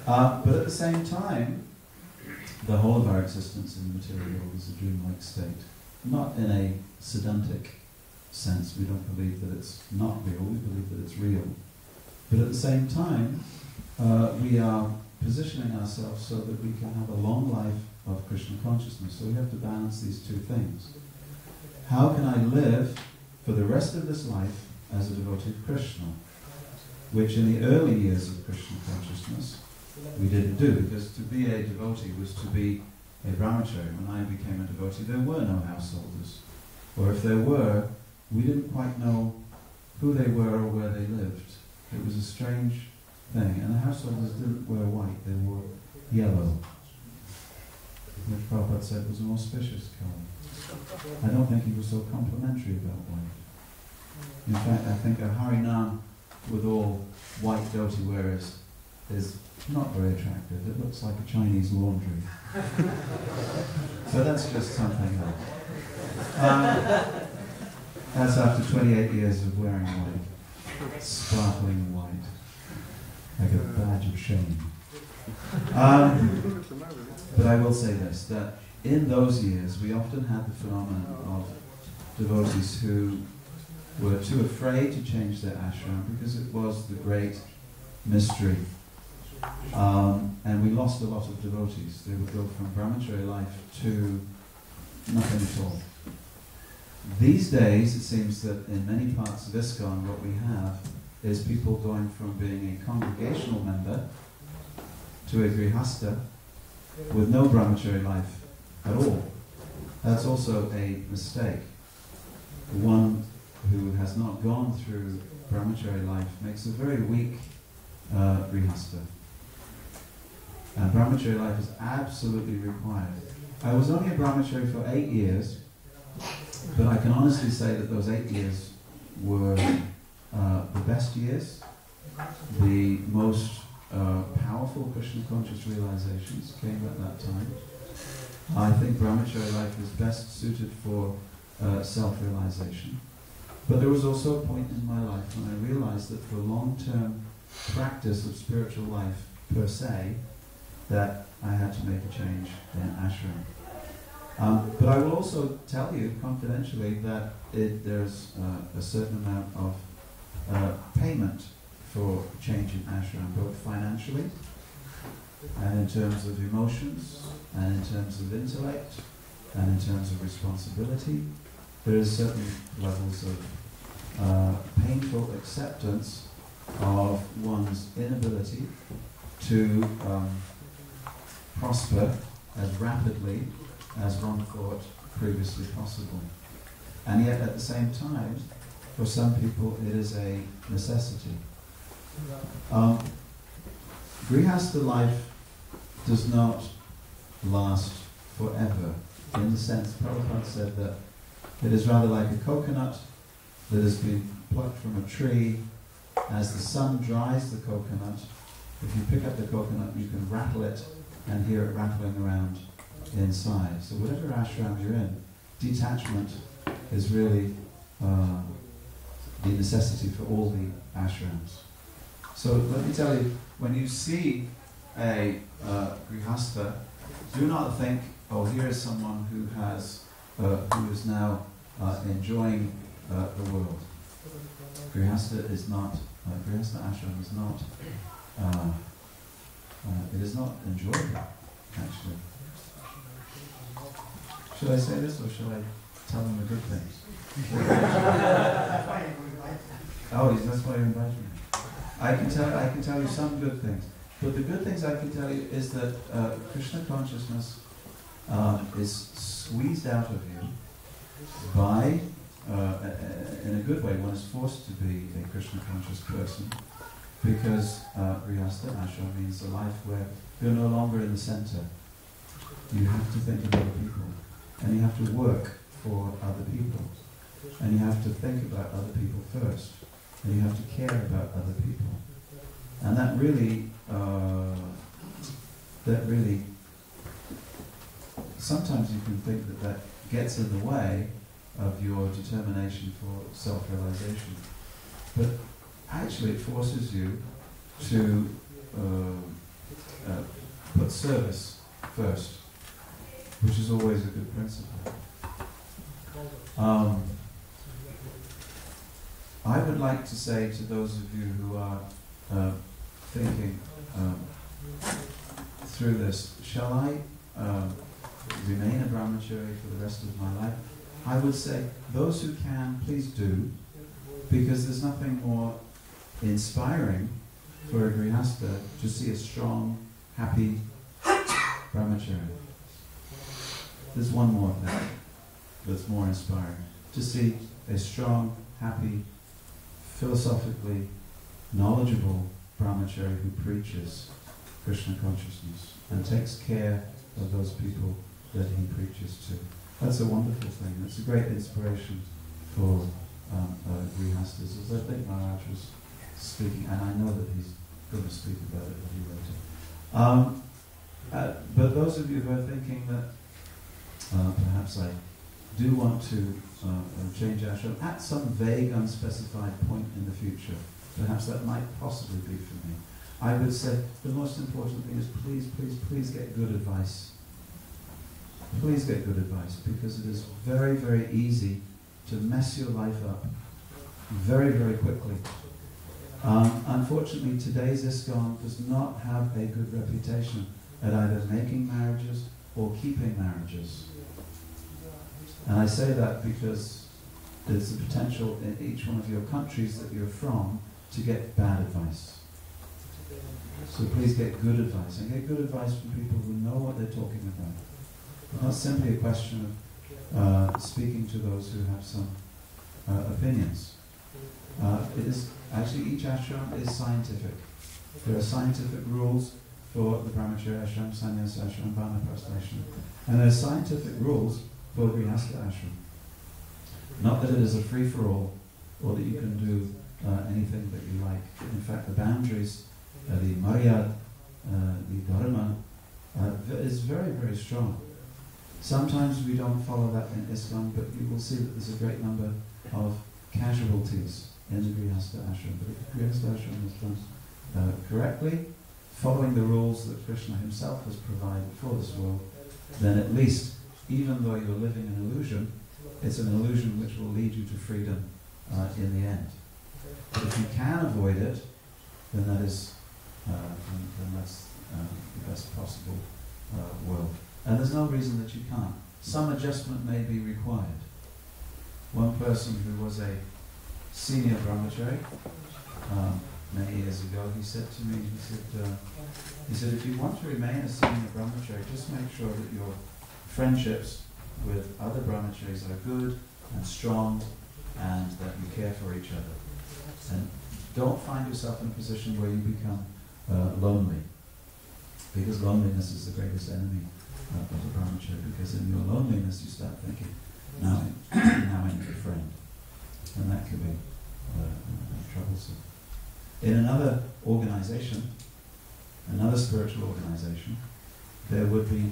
But at the same time, the whole of our existence in the material world is a dreamlike state. Not in a sedantic sense. We don't believe that it's not real, we believe that it's real. But at the same time, we are positioning ourselves so that we can have a long life of Krishna consciousness. So we have to balance these two things. How can I live for the rest of this life as a devotee of Krishna? Which in the early years of Krishna consciousness, we didn't do, because to be a devotee was to be a brahmachari. When I became a devotee, there were no householders. Or if there were, we didn't quite know who they were or where they lived. It was a strange thing. And the householders didn't wear white, they wore yellow, which Prabhupada said was an auspicious colour. I don't think he was so complimentary about white. In fact, I think a Harinam with all white dhoti wearers is not very attractive. It looks like a Chinese laundry. So that's just something else. That's after 28 years of wearing white, sparkling white, like a badge of shame. But I will say this, that in those years we often had the phenomenon of devotees who were too afraid to change their ashram because it was the great mystery. And we lost a lot of devotees. They would go from brahmachari life to nothing at all. These days, it seems that in many parts of ISKCON, what we have is people going from being a congregational member to a grihasta with no brahmachari life at all. That's also a mistake. One who has not gone through brahmachari life makes a very weak grihasta. And brahmachari life is absolutely required. I was only a brahmachari for 8 years, but I can honestly say that those 8 years were the best years, the most powerful Krishna conscious realizations came at that time. I think brahmachari life is best suited for self-realization. But there was also a point in my life when I realized that for long-term practice of spiritual life per se, that I had to make a change in ashram. But I will also tell you confidentially that there's a certain amount of payment for change in ashram, both financially and in terms of emotions and in terms of intellect and in terms of responsibility. There is certain levels of painful acceptance of one's inability to prosper as rapidly as one thought previously possible. And yet at the same time, for some people it is a necessity. Grihastha life does not last forever, in the sense Prabhupada said that it is rather like a coconut that has been plucked from a tree. As the sun dries the coconut, if you pick up the coconut you can rattle it and hear it rattling around inside. So whatever ashram you're in, detachment is really the necessity for all the ashrams. So let me tell you, when you see a grihastha, do not think, oh, here is someone who is now enjoying the world. Grihastha is not, grihastha ashram is not, it is not enjoyable, actually. Should I say this, or should I tell them the good things? Oh, that's why you invited me. I can tell you some good things. But the good things I can tell you is that Krishna consciousness is squeezed out of you by, in a good way, one is forced to be a Krishna conscious person, because Grihastha ashram means a life where you're no longer in the center. You have to think of other people, and you have to work for other people, and you have to think about other people first, and you have to care about other people. And that really, sometimes you can think that that gets in the way of your determination for self-realization. But actually it forces you to put service first, which is always a good principle. I would like to say to those of you who are thinking through this, shall I remain a brahmachari for the rest of my life? I would say, those who can, please do, because there's nothing more inspiring for a grihastha to see a strong, happy brahmachari. There's one more thing that's more inspiring. To see a strong, happy, philosophically knowledgeable brahmachari who preaches Krishna consciousness and takes care of those people that he preaches to. That's a wonderful thing. It's a great inspiration for grihasthas. As I think Maharaj was speaking, and I know that he's going to speak about it a little later. But those of you who are thinking that perhaps I do want to change ashram at some vague, unspecified point in the future, perhaps that might possibly be for me, I would say the most important thing is please, please, please get good advice. Please get good advice, because it is very, very easy to mess your life up very, very quickly. Unfortunately, today's ISKCON does not have a good reputation at either making marriages or keeping marriages. And I say that because there's a potential in each one of your countries that you're from to get bad advice. So please get good advice, and get good advice from people who know what they're talking about. It's not simply a question of speaking to those who have some opinions. It is actually, each ashram is scientific. There are scientific rules for the brahmachari ashram, sannyasa ashram, vanaprastha ashram, and there are scientific rules for the grihastha ashram. Not that it is a free-for-all, or that you can do anything that you like. In fact, the boundaries, the maryad, the dharma, is very, very strong. Sometimes we don't follow that in ISKCON, but you will see that there's a great number of casualties in the grihastha ashram. But if the grihastha ashram is done correctly, following the rules that Krishna himself has provided for this world, then at least, even though you're living an illusion, it's an illusion which will lead you to freedom in the end. But if you can avoid it, then that is then that's the best possible world. And there's no reason that you can't. Some adjustment may be required. One person who was a senior brahmachari many years ago, he said to me, he said, if you want to remain a senior brahmachari, just make sure that your friendships with other brahmacharis are good and strong, and that you care for each other. And don't find yourself in a position where you become lonely, because loneliness is the greatest enemy of a brahmachari, because in your loneliness you start thinking, now I need a friend, and that could be troublesome. In another organization, another spiritual organization, there would be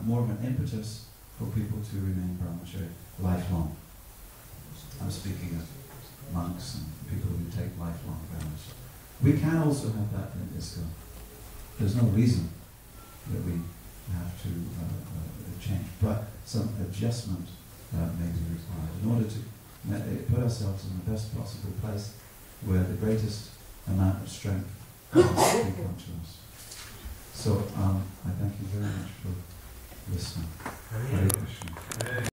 more of an impetus for people to remain brahmachari lifelong. I'm speaking of monks and people who take lifelong vows. We can also have that in ISKCON. There's no reason that we have to change, but some adjustment may be required in order to put ourselves in the best possible place where the greatest amount of strength can come to us. So I thank you very much for listening. Hare Krishna.